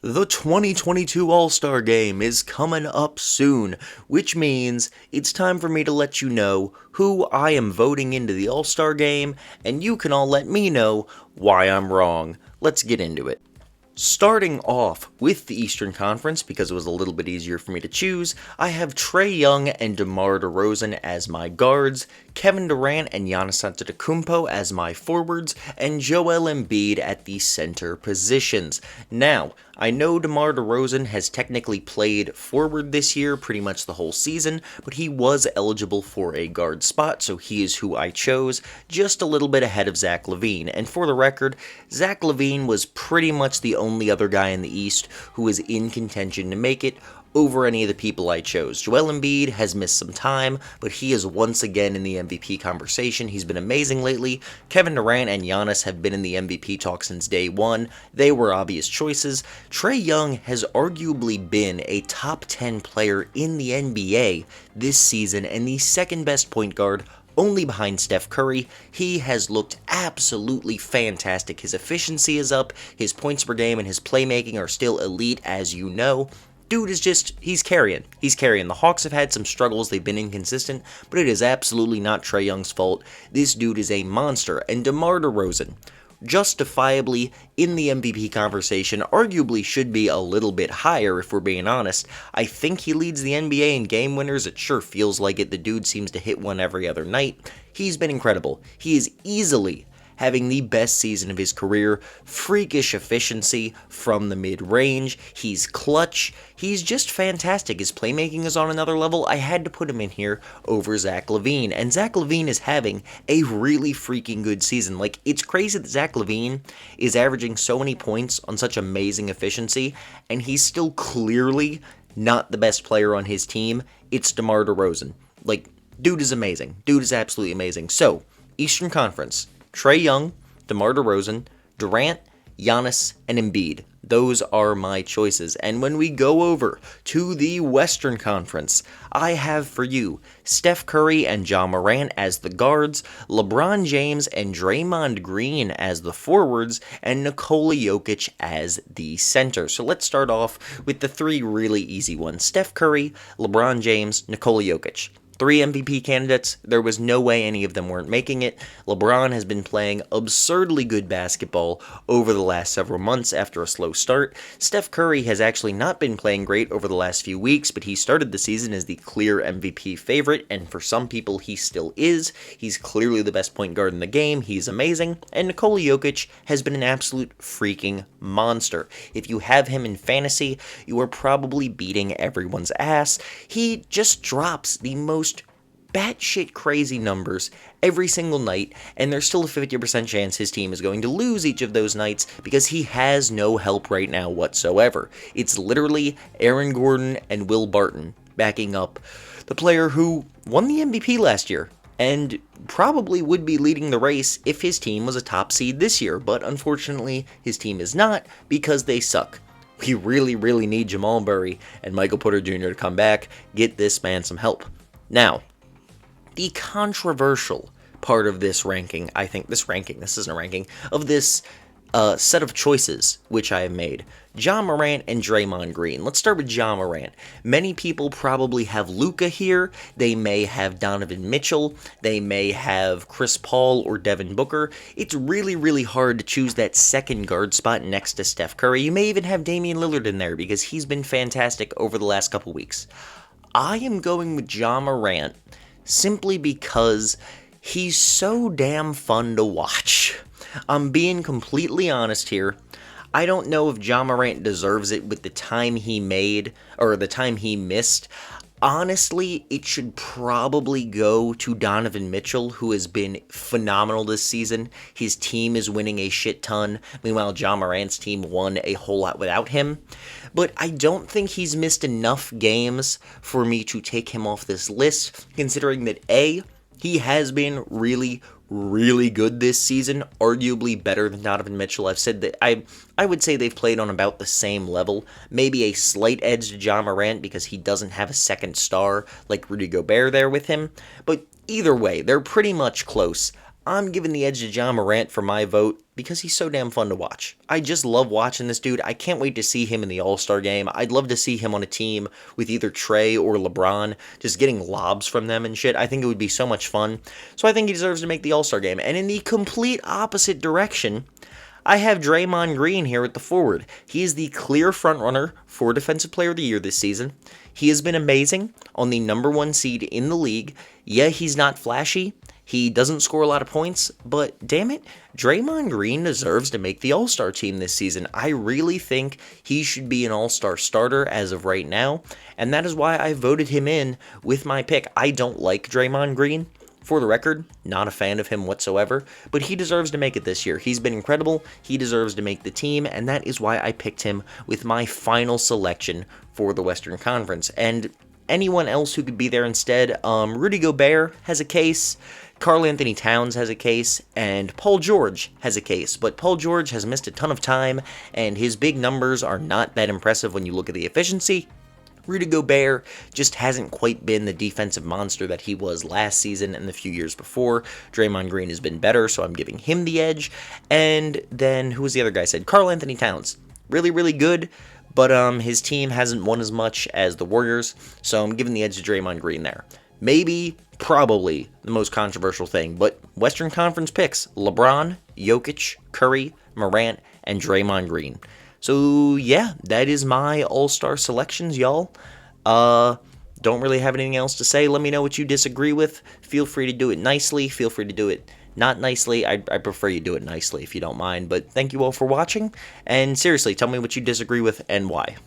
The 2022 All-Star Game is coming up soon, which means it's time for me to let you know who I am voting into the All-Star Game, and you can all let me know why I'm wrong. Let's get into it. Starting off with the Eastern Conference, because it was a little bit easier for me to choose, I have Trae Young and DeMar DeRozan as my guards, Kevin Durant and Giannis Antetokounmpo as my forwards, and Joel Embiid at the center positions. Now, I know DeMar DeRozan has technically played forward this year pretty much the whole season, but he was eligible for a guard spot, so he is who I chose, just a little bit ahead of Zach LaVine. And for the record, Zach LaVine was pretty much the only other guy in the East who was in contention to make it over any of the people I chose. Joel Embiid has missed some time, but he is once again in the MVP conversation. He's been amazing lately. Kevin Durant and Giannis have been in the MVP talk since day one. They were obvious choices. Trae Young has arguably been a top 10 player in the NBA this season and the second best point guard only behind Steph Curry. He has looked absolutely fantastic. His efficiency is up, his points per game and his playmaking are still elite, as you know. Dude is just, he's carrying. He's carrying. The Hawks have had some struggles, they've been inconsistent, but it is absolutely not Trae Young's fault. This dude is a monster. And DeMar DeRozan, justifiably in the MVP conversation, arguably should be a little bit higher if we're being honest. I think he leads the NBA in game winners, it sure feels like it. The dude seems to hit one every other night. He's been incredible. He is easily having the best season of his career, freakish efficiency from the mid-range, he's clutch, he's just fantastic. His playmaking is on another level. I had to put him in here over Zach LaVine, and Zach LaVine is having a really freaking good season. Like, it's crazy that Zach LaVine is averaging so many points on such amazing efficiency, and he's still clearly not the best player on his team. It's DeMar DeRozan. Like, dude is amazing. Dude is absolutely amazing. So, Eastern Conference, Trae Young, DeMar DeRozan, Durant, Giannis, and Embiid. Those are my choices. And when we go over to the Western Conference, I have for you Steph Curry and Ja Morant as the guards, LeBron James and Draymond Green as the forwards, and Nikola Jokic as the center. So let's start off with the three really easy ones. Steph Curry, LeBron James, Nikola Jokic. Three MVP candidates, there was no way any of them weren't making it. LeBron has been playing absurdly good basketball over the last several months after a slow start. Steph Curry has actually not been playing great over the last few weeks, but he started the season as the clear MVP favorite, and for some people he still is. He's clearly the best point guard in the game, he's amazing, and Nikola Jokic has been an absolute freaking monster. If you have him in fantasy, you are probably beating everyone's ass. He just drops the most batshit crazy numbers every single night, and there's still a 50% chance his team is going to lose each of those nights because he has no help right now whatsoever. It's literally Aaron Gordon and Will Barton backing up the player who won the MVP last year and probably would be leading the race if his team was a top seed this year, but unfortunately his team is not because they suck. We really, really need Jamal Murray and Michael Porter Jr. to come back, get this man some help. Now, the controversial part of this ranking, this isn't a ranking, of this set of choices which I have made. Ja Morant and Draymond Green. Let's start with Ja Morant. Many people probably have Luka here. They may have Donovan Mitchell. They may have Chris Paul or Devin Booker. It's really, really hard to choose that second guard spot next to Steph Curry. You may even have Damian Lillard in there because he's been fantastic over the last couple weeks. I am going with Ja Morant simply because he's so damn fun to watch. I'm being completely honest here. I don't know if Ja Morant deserves it with the time he made, or the time he missed. Honestly, it should probably go to Donovan Mitchell, who has been phenomenal this season. His team is winning a shit ton. Meanwhile, Ja Morant's team won a whole lot without him. But I don't think he's missed enough games for me to take him off this list, considering that A, he has been really, really good this season, arguably better than Donovan Mitchell. I've said that I would say they've played on about the same level, maybe a slight edge to Ja Morant because he doesn't have a second star like Rudy Gobert there with him, but either way, they're pretty much close. I'm giving the edge to John Morant for my vote because he's so damn fun to watch. I just love watching this dude. I can't wait to see him in the All-Star game. I'd love to see him on a team with either Trey or LeBron, just getting lobs from them and shit. I think it would be so much fun. So I think he deserves to make the All-Star game. And in the complete opposite direction, I have Draymond Green here at the forward. He is the clear frontrunner for Defensive Player of the Year this season. He has been amazing on the #1 seed in the league. Yeah, he's not flashy. He doesn't score a lot of points, but damn it, Draymond Green deserves to make the All-Star team this season. I really think he should be an All-Star starter as of right now, and that is why I voted him in with my pick. I don't like Draymond Green. For the record, not a fan of him whatsoever, but he deserves to make it this year. He's been incredible, he deserves to make the team, and that is why I picked him with my final selection for the Western Conference. And anyone else who could be there instead, Rudy Gobert has a case, Karl Anthony Towns has a case, and Paul George has a case. But Paul George has missed a ton of time, and his big numbers are not that impressive when you look at the efficiency. Rudy Gobert just hasn't quite been the defensive monster that he was last season and the few years before. Draymond Green has been better, so I'm giving him the edge. And then, who was the other guy I said? Karl Anthony Towns. Really, really good, but his team hasn't won as much as the Warriors, so I'm giving the edge to Draymond Green there. Maybe, probably, the most controversial thing, but Western Conference picks: LeBron, Jokic, Curry, Morant, and Draymond Green. So, yeah, that is my all-star selections, y'all. Don't really have anything else to say. Let me know what you disagree with. Feel free to do it nicely. Feel free to do it not nicely. I prefer you do it nicely if you don't mind. But thank you all for watching. And seriously, tell me what you disagree with and why.